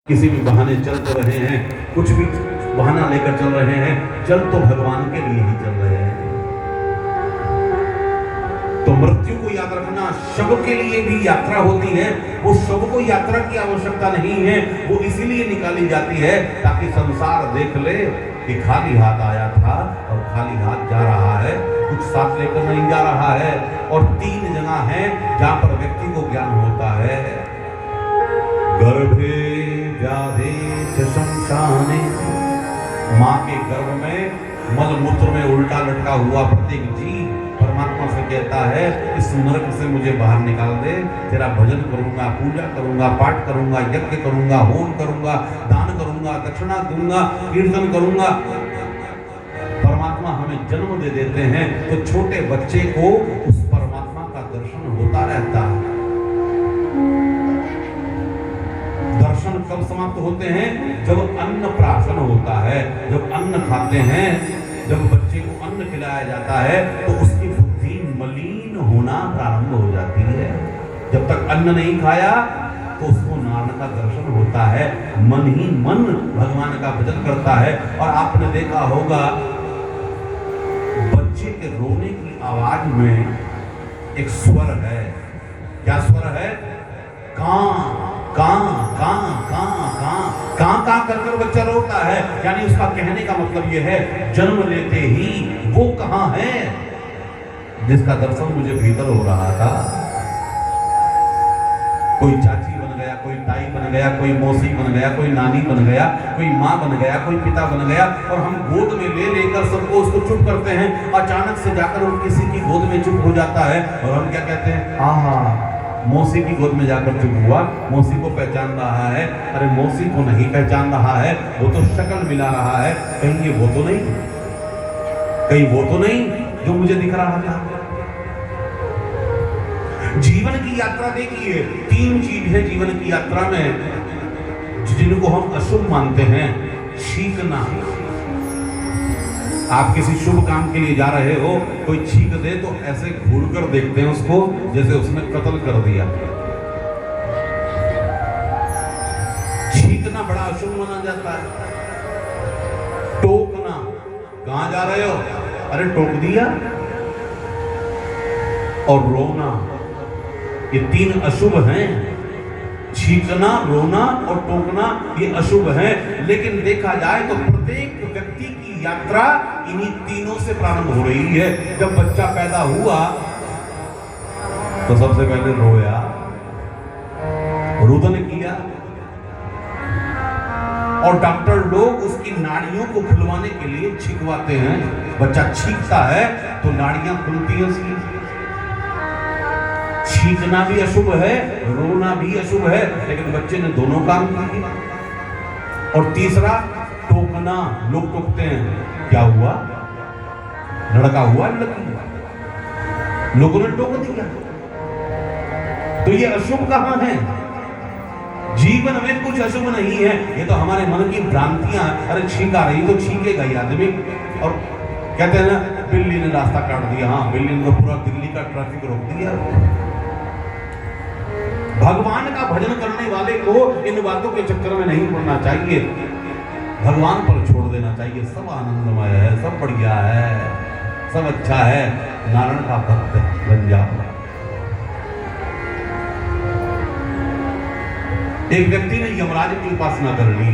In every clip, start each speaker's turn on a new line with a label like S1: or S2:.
S1: किसी भी बहाने चल तो रहे हैं, कुछ भी बहाना लेकर चल रहे हैं, चल तो भगवान के लिए ही चल रहे हैं। तो मृत्यु को याद रखना, शव के लिए भी यात्रा होती है। वो शव को यात्रा की आवश्यकता नहीं है, वो इसीलिए निकाली जाती है ताकि संसार देख ले कि खाली हाथ आया था और खाली हाथ जा रहा है, कुछ साथ लेकर नहीं जा रहा है। और 3 जगह है जहां पर व्यक्ति को ज्ञान होता है। गर्भे व्याधे च शमशाने, मां के गर्भ में मल मूत्र में उल्टा लटका हुआ प्रत्येक जीव परमात्मा से कहता है, इस नरक से मुझे बाहर निकाल दे, तेरा भजन करूंगा, पूजा करूंगा, पाठ करूंगा, यज्ञ करूंगा, होम करूंगा, दान करूंगा, दक्षिणा दूंगा, कीर्तन करूंगा। परमात्मा हमें जन्म दे देते हैं तो छोटे बच्चे को उस परमात्मा का दर्शन होता रहता है। दर्शन कब समाप्त होते हैं? जब अन्न प्राशन होता है, जब अन्न खाते हैं, जब बच्चे को अन्न खिलाया जाता है तो उसकी बुद्धि मलिन होना प्रारंभ हो जाती है। जब तक अन्न नहीं खाया तो उसको नारायण का दर्शन होता है, मन ही मन भगवान का भजन करता है। और आपने देखा होगा बच्चे के रोने की आवाज में एक स्वर है। क्या स्वर है? कां कां कां कां कां कां कां कर बच्चा रोता है। यानी उसका कहने का मतलब यह है, जन्म लेते ही वो कहां है जिसका दर्शन मुझे भीतर हो रहा था। कोई चाची बन गया, कोई ताई बन गया, कोई मौसी बन गया, कोई नानी बन गया, कोई माँ बन गया, कोई पिता बन गया, और हम गोद में ले लेकर सबको उसको चुप करते हैं। अचानक से जाकर वो किसी की गोद में चुप हो जाता है और हम क्या कहते हैं? आहा, मौसी की गोद में जाकर चुप हुआ, मौसी को पहचान रहा है। अरे मौसी को नहीं पहचान रहा है, वो तो शक्ल मिला रहा है। कहीं ये वो तो नहीं, कहीं वो तो नहीं जो मुझे दिख रहा था। जीवन की यात्रा देखिए, 3 चीज है जीवन की यात्रा में जिनको हम अशुभ मानते हैं। छींकना, आप किसी शुभ काम के लिए जा रहे हो, कोई छींक दे तो ऐसे घूर कर देखते हैं उसको जैसे उसने कत्ल कर दिया। छींकना बड़ा अशुभ माना जाता है। टोकना, कहां जा रहे हो? अरे टोक दिया। और रोना, ये 3 अशुभ हैं। छींकना, रोना और टोकना ये अशुभ है। लेकिन देखा जाए तो प्रत्येक व्यक्ति की यात्रा इन्हीं तीनों से प्रारंभ हो रही है। जब बच्चा पैदा हुआ तो सबसे पहले रोया, रुदन किया, और डॉक्टर लोग उसकी नाड़ियों को खुलवाने के लिए छींकवाते हैं। बच्चा छींकता है तो नाड़ियां खुलती हैं उसकी। छींकना भी अशुभ है, रोना भी अशुभ है, लेकिन बच्चे ने दोनों काम किए। और तीसरा टोकना, लोग टोकते हैं। क्या हुआ? लड़का हुआ, लड़की हुआ, लोगों ने टोक दिया। तो ये अशुभ कहां है? जीवन में कुछ अशुभ नहीं है, ये तो हमारे मन की भ्रांतियां। अरे छींका रही तो छींकेगा ही आदमी। और कहते हैं ना, बिल्ली ने रास्ता काट दिया। हाँ, बिल्ली ने तो पूरा दिल्ली का ट्रैफिक रोक दिया। भगवान का भजन करने वाले को इन बातों के चक्कर में नहीं पड़ना चाहिए, भगवान पर छोड़ देना चाहिए। सब आनंदमय है, सब बढ़िया है, सब अच्छा है, नारायण का भक्त बन जाओ। एक व्यक्ति ने यमराज की उपासना कर ली,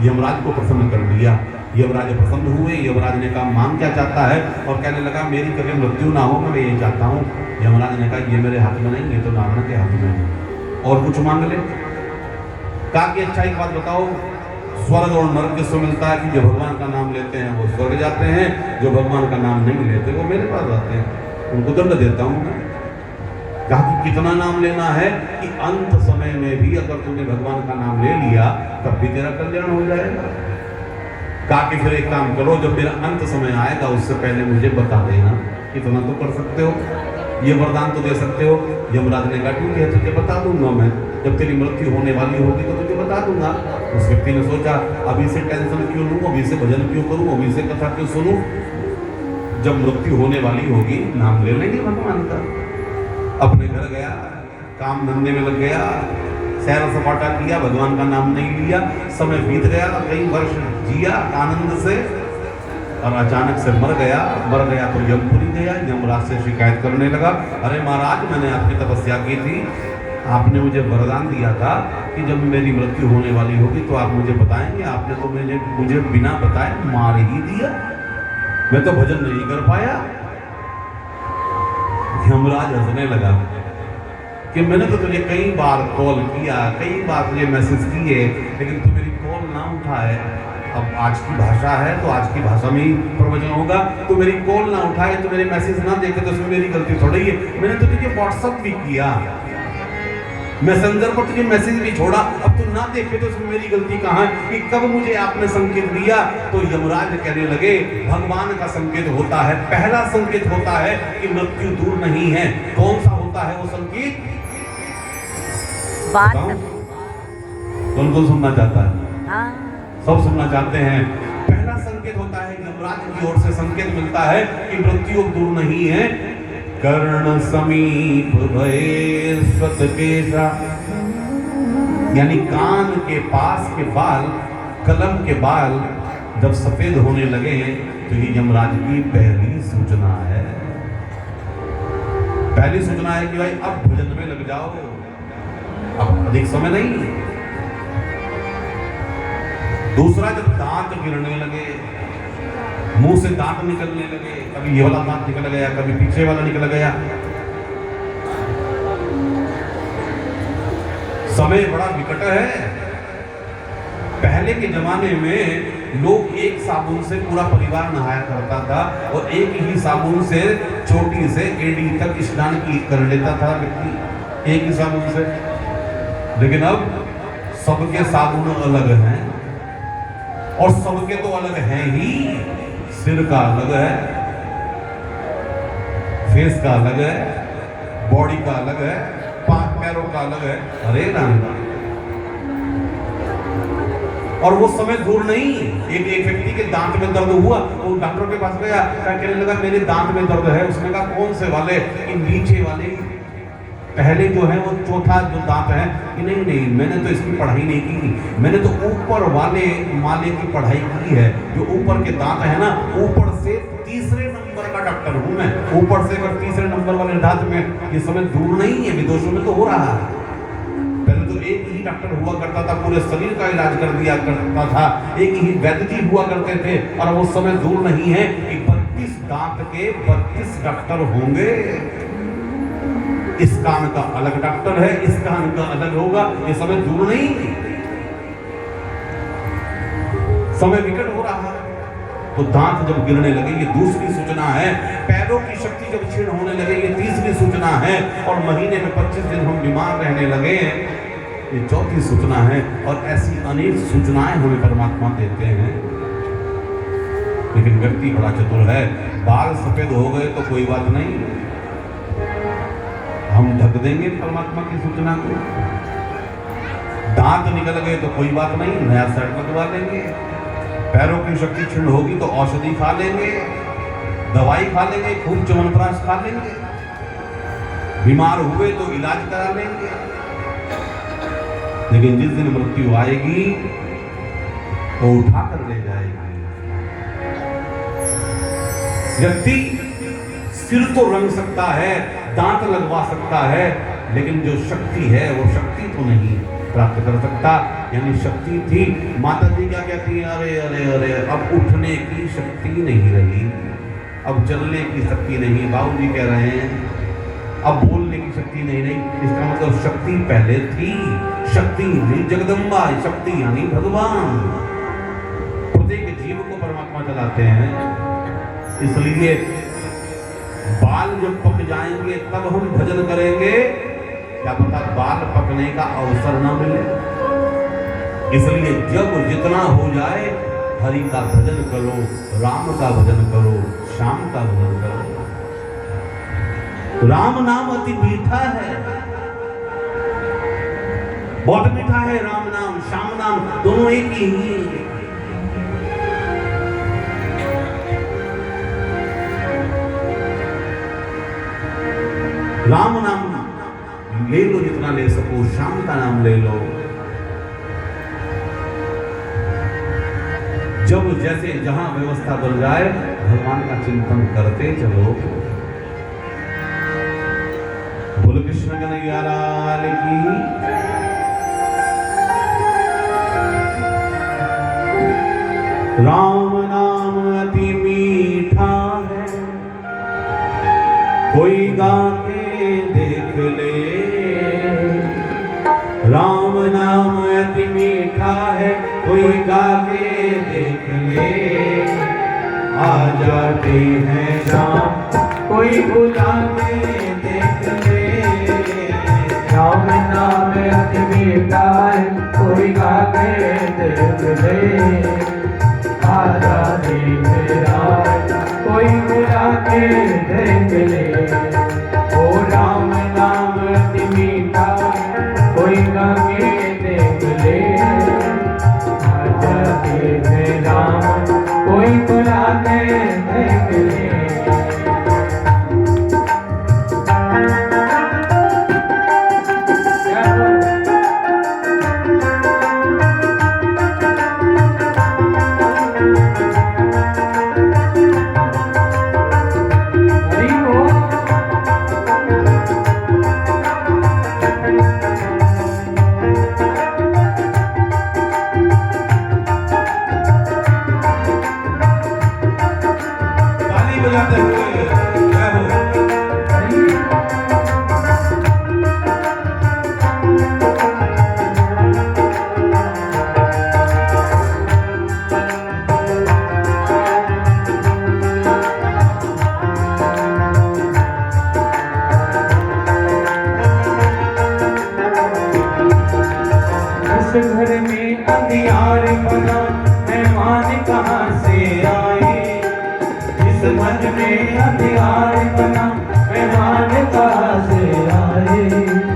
S1: यमराज को प्रसन्न कर लिया। यमराज प्रसन्न हुए। यमराज ने कहा, मांग क्या चाहता है? और कहने लगा, मेरी कभी मृत्यु ना हो, मैं ये चाहता हूँ। यमराज ने कहा, ये मेरे हाथ में नहीं, ये तो नारायण के हाथ में है, और कुछ मांग ले। कहा कि अच्छा एक बात बताओ, स्वर्ग और नरक किसको मिलता है? कि जो भगवान का नाम लेते हैं वो स्वर्ग जाते हैं, जो भगवान का नाम नहीं लेते वो मेरे पास आते हैं, उनको दंड देता हूँ मैं। कहा कि कितना नाम लेना है? कि अंत समय में भी अगर तुमने भगवान का नाम ले लिया तब भी तेरा कल्याण हो जाएगा। कहा कि फिर एक काम करो, जब मेरा अंत समय आएगा उससे पहले मुझे बता देना। इतना तो कर सकते हो, ये वरदान तो दे सकते हो। यमराज ने कहा, ठीक है, तुझे बता दूंगा मैं, जब तेरी मृत्यु होने वाली होगी तो तुझे बता दूंगा। उस व्यक्ति ने सोचा, अभी से टेंशन क्यों लूं, अभी से भजन क्यों करूं, अभी से कथा क्यों सुनूं? जब मृत्यु होने वाली होगी नाम ले लेंगे भगवान का। अपने घर गया, काम धंधे में लग गया, सैर सपाटा किया, भगवान का नाम नहीं लिया, समय बीत गया, कई वर्ष जिया आनंद से और अचानक से मर गया तो यमपुरी गया, यमराज से शिकायत करने लगा, अरे महाराज मैंने आपकी तपस्या की थी, आपने मुझे वरदान दिया था कि जब मेरी मृत्यु होने वाली होगी तो आप मुझे बताएंगे, आपने तो मुझे बिना बताए मार ही दिया, मैं तो भजन नहीं कर पाया। यमराज हंसने लगा कि मैंने तो तुझे कई बार कॉल किया, कई बार तुझे मैसेज किए, लेकिन तू मेरी कॉल ना उठाए। अब आज की भाषा है तो आज की भाषा में ही प्रवचन होगा, तो मेरी कॉल ना उठाए, तो मेरे मैसेज ना देखे तो उसमें मेरी गलती थोड़ी है। मैंने तो तुझे व्हाट्सएप भी किया, मैसेंजर पर तुझे मैसेज भी छोड़ा, अब तू ना देखे तो उसमें मेरी गलती कहाँ है कि कब मुझे आपने संकेत दिया। तो यमराज कहने लगे भगवान का संकेत होता है, पहला संकेत होता है कि मृत्यु दूर नहीं है। कौन सा होता है वो संकेत? कौन कौन सुनना चाहता है? सब सुनना चाहते हैं। पहला संकेत होता है यमराज की ओर से संकेत मिलता है कि मृत्यु दूर नहीं है। कर्ण समीप भये सतकेशा, यानी कान के पास के बाल, कलम के बाल जब सफेद होने लगे तो ये यमराज की पहली सूचना है। पहली सूचना है कि भाई अब भजन में लग जाओ, अब अधिक समय नहीं। दूसरा, जब दांत गिरने लगे, मुंह से दांत निकलने लगे, कभी ये वाला दांत निकल गया, कभी पीछे वाला निकल गया, समय बड़ा विकट है। पहले के जमाने में लोग एक साबुन से पूरा परिवार नहाया करता था और एक ही साबुन से चोटी से एड़ी तक स्नान कर लेता था व्यक्ति, एक ही साबुन से। लेकिन अब सबके साबुन अलग हैं और सबके तो अलग हैं ही। सिर का अलग है, फेस का अलग है, बॉडी का अलग है, पैरों का अलग है। अरे राम, और वो समय दूर नहीं। एक व्यक्ति के दांत में दर्द हुआ, वो डॉक्टर के पास गया, कहने लगा मेरे दांत में दर्द है। उसने कहा कौन से वाले? कि नीचे वाले, पहले जो है वो चौथा जो दांत है। कि नहीं, मैंने तो इसकी पढ़ाई नहीं की, मैंने तो ऊपर वाले माले की पढ़ाई की है। जो ऊपर के दांत है ना, ऊपर से तीसरे नंबर का डॉक्टर हूं मैं। ऊपर से अगर तीसरे नंबर वाले दांत में ये समय दूर नहीं है, विदेशों में तो हो रहा है। पहले तो एक ही डॉक्टर हुआ करता था, पूरे शरीर का इलाज कर दिया करता था, एक ही वैद्य जी हुआ करते थे। और वो समय दूर नहीं है कि 32 दांत के 32 डॉक्टर होंगे। इस कान का अलग डॉक्टर है, इस कान का अलग होगा, ये समय दूर नहीं। समय विकट हो रहा है। तो दांत जब गिरने लगे ये दूसरी सूचना है। पैरों की शक्ति जब क्षीण होने लगे ये तीसरी सूचना है। और महीने में 25 दिन हम बीमार रहने लगे ये चौथी सूचना है। और ऐसी अनेक सूचनाएं हमें परमात्मा देते हैं। लेकिन व्यक्ति बड़ा चतुर है। बाल सफेद हो गए तो कोई बात नहीं, हम ढक देंगे परमात्मा की सूचना को। दांत निकल गए तो कोई बात नहीं, नया सेट लगवा लेंगे। पैरों की शक्ति क्षीण होगी तो औषधि खा लेंगे, दवाई खा लेंगे, खूब च्यवनप्राश खा लेंगे। बीमार हुए तो इलाज करा लेंगे। लेकिन जिस दिन मृत्यु आएगी वो उठा कर ले जाएगी। व्यक्ति सिर तो रंग सकता है, दांत लगवा सकता है, लेकिन जो शक्ति है वो शक्ति तो नहीं प्राप्त कर सकता। यानी शक्ति थी, माता जी क्या कहती है, अरे अरे अरे अब उठने की शक्ति नहीं रही, अब चलने की शक्ति नहीं। बाबूजी कह रहे हैं अब बोलने की शक्ति नहीं रही। इसका मतलब शक्ति पहले थी। शक्ति थी जगदम्बा, शक्ति यानी भगवान। प्रत्येक जीव को परमात्मा चलाते हैं। इसलिए बाल जब पक जाएंगे तब हम भजन करेंगे, क्या पता बाल पकने का अवसर न मिले। इसलिए जब जितना हो जाए हरि का भजन करो, राम का भजन करो, श्याम का भजन करो। राम नाम अति मीठा है, बहुत मीठा है राम नाम, श्याम नाम दोनों एक ही है। राम नाम ले लो जितना ले सको, श्याम का नाम ले लो। जब जैसे जहां व्यवस्था बन जाए भगवान का चिंतन करते चलो। बोलो कृष्ण कन्हैया लाल की। राम नाम अति मीठा है, कोई गा के देख ले। राम नाम अति मीठा है, कोई गा के देख ले। आ जाते हैं शाम, कोई बुला के देख ले। राम नाम अति मीठा है, कोई गा के देख ले। आ जाते हैं राम, कोई बुला के देख ले। ओ राम नाम अति मीठा है, कोई गा के देख ले। आ जाते हैं राम, कोई बुला के देख ले। घर में अंधियार बना, मेहमान कहाँ से आए। इस मन में अंधियार बना, मेहमान कहाँ से आए।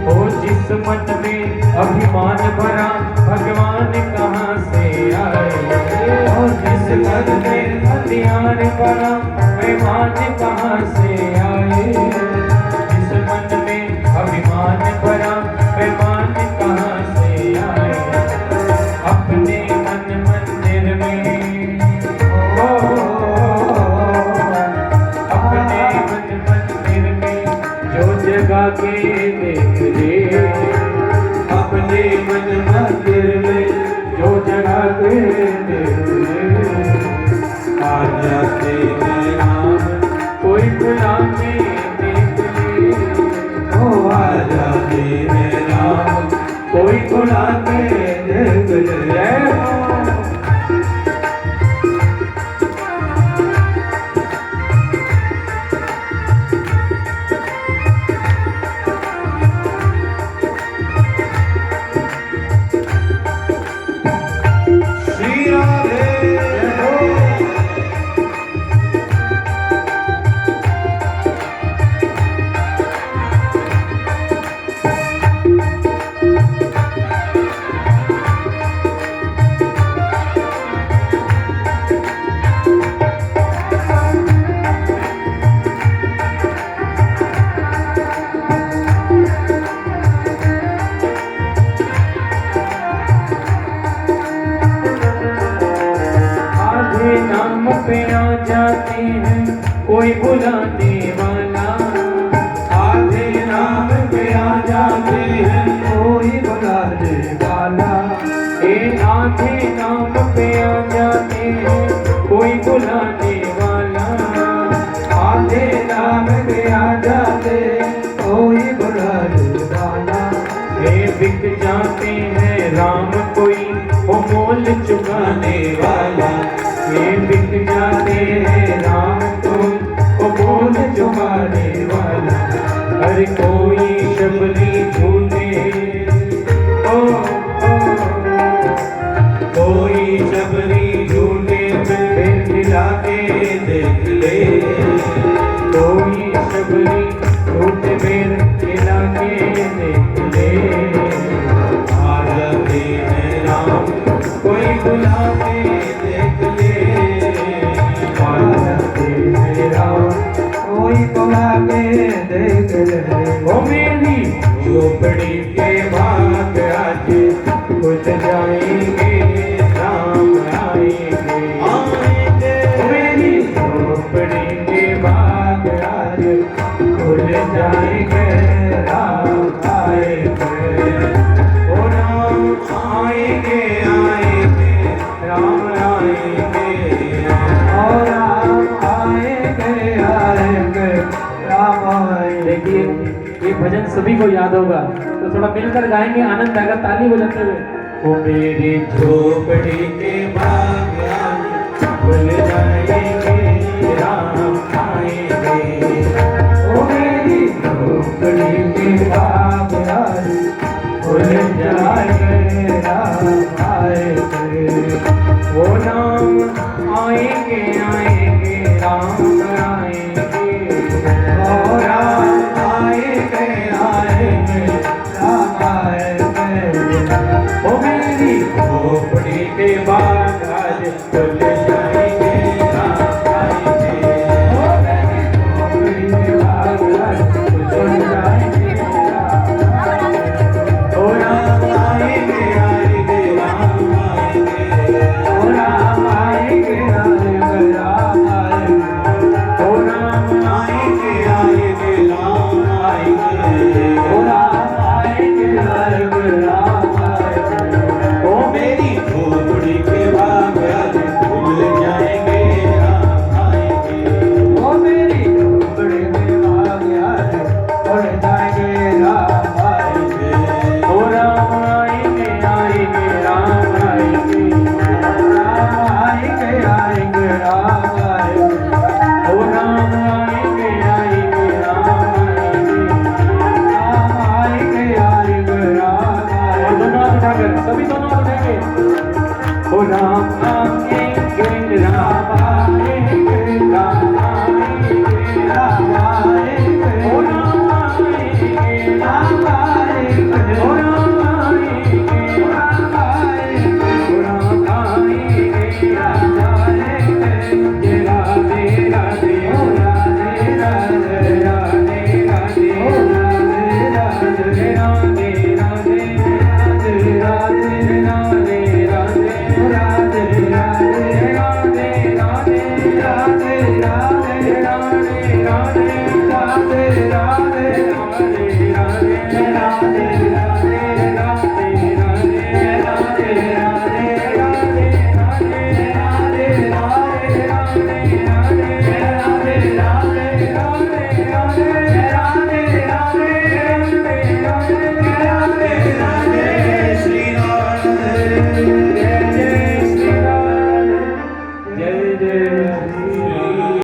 S1: ओ जिस मन में अभिमान भरा, भगवान कहाँ से आए। ओ जिस घर में अंधियार बना, मेहमान कहाँ से आए। जिस मन में अभिमान भरा, मेहमान कहाँ से आए। अपने मन मंदिर में, अपने मन मंदिर में जो जगा के देख ले। अपने मन मंदिर में जो जगा के देख ले। आ जाते हैं राम, कोई बुला के देख ले। ओ आ जाते हैं राम, कोई बुला के देख ले। श्री राधे। नाम पे आ जाते हैं, कोई बुलाने वाला। आधे नाम पे आ जाते हैं, कोई बुलाने वाला। आधे नाम पे आ जाते हैं, कोई बुलाने वाला। आधे नाम पे आ जाते कोई बुलाने वाला। वे बिक जाते हैं राम, कोई वो मोल चुकाने वाला। वे बिक जाते हैं राम, कोई वो मोल चुकाने वाला। हर कोई शबरी झूठे, कोई शबरी झूठे फिर खिला के देख ले। कोई शबरी झूठे फिर खिला के देख ले। आ जाते हैं राम,
S2: भजन सभी को याद होगा, तो थोड़ा मिलकर गाएंगे, आनंद आएगा ताली बजाते हुए। ओ मेरी झोपड़ी के बाग खुल जाएंगे, राम आएंगे। ओ मेरी झोपड़ी के बाग खुल जाएंगे, राम आएंगे। वो नाम आएंगे आएंगे, राम आएंगे। ओ राम आएंगे आएंगे, राम आएंगे। ओ मेरी झोपड़ी के बाग आज खुल जाएंगे, राम आएंगे। ओ मेरी झोपड़ी के बाग आज खुल जाएंगे, राम आएंगे। ओ राम आएंगे आएंगे, राम आएंगे। ओ राम आएंगे आएंगे, राम आएंगे। ओ राम आएंगे आएंगे, राम आएंगे। ओ राम आएंगे आएंगे, राम आएंगे। ओ मेरी झोपड़ी के बाग आज खुल जाएंगे, राम आएंगे। ओ मेरी झोपड़ी के बाग आज खुल जाएंगे, राम आएंगे। ओ राम आएंगे आएंगे, राम आएंगे। राम आएंगे आएंगे, राम आएंगे। ओ राम आएंगे आएंगे, राम आएंगे। राम आएंगे आएंगे, राम आएंगे। और दोनों हाथ उठाकर, सभी दोनों हाथ उठाएंगे। ओ राम आएंगे, राम आएंगे, राम आएंगे, राम आएंगे। ओ राम आएंगे, राम आएंगे। ओ राम आएंगे, राम आएंगे। ओ राम आएंगे, राम आएंगे। जय राधे राधे, ओ राधे राधे, राधे राधे, ओ राधे राधे, राधे राधे, राधे राधे, राधे राधे, ओ राधे राधे, राधे राधे, राधे राधे, राधे राधे, राधे राधे, राधे राधे, राधे जय जय